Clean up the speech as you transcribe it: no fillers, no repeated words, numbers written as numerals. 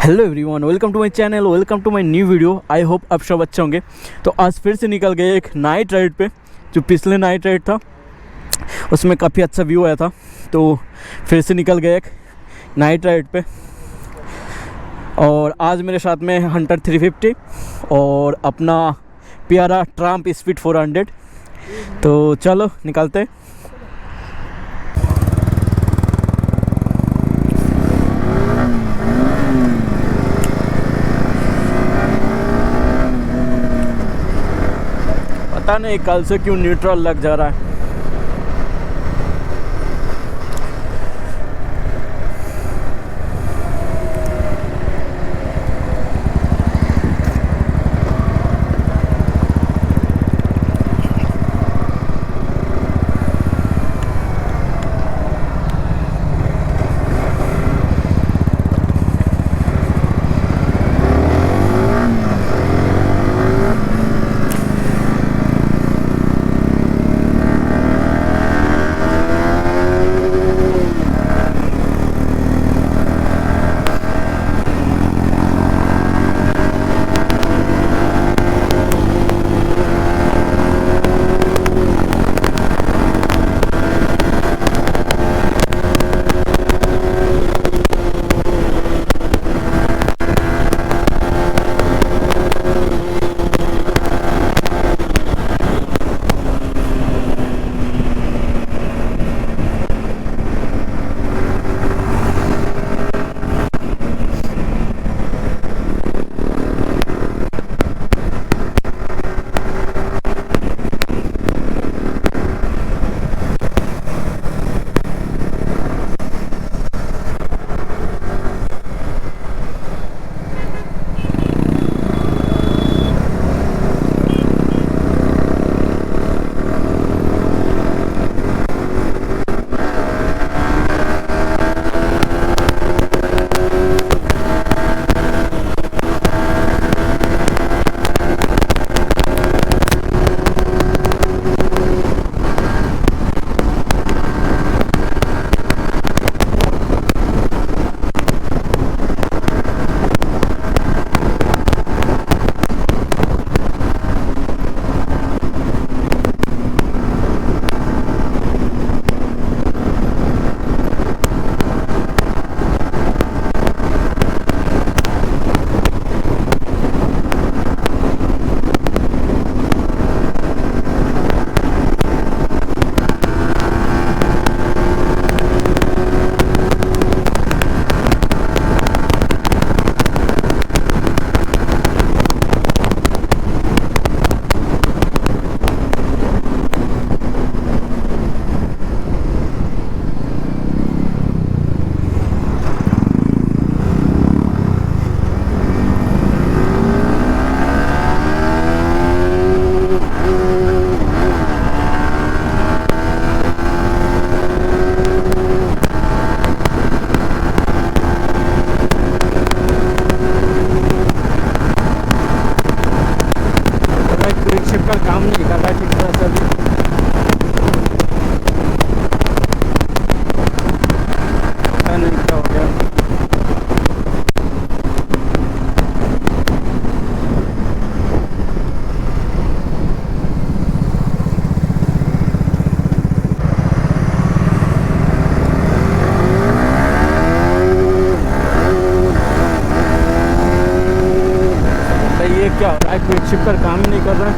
Hello everyone, welcome to my channel, welcome to my new video. I hope आप सब अच्छे होंगे। तो आज फिर से निकल गए एक नाइट राइड पे। जो पिछले नाइट राइड था उसमें काफ़ी अच्छा व्यू आया था, तो फिर से निकल गए एक नाइट राइड पे। और आज मेरे साथ में हंटर 350 और अपना प्यारा ट्रम्प स्पीड 400। तो चलो निकलते हैं। पता नहीं कल से क्यों न्यूट्रल लग जा रहा है। काम नहीं कर रहा है ठीक तरह से अभी। पता नहीं क्या हो गया। ये क्या हो रहा है? क्विक शिफ्टर काम ही नहीं कर रहा है।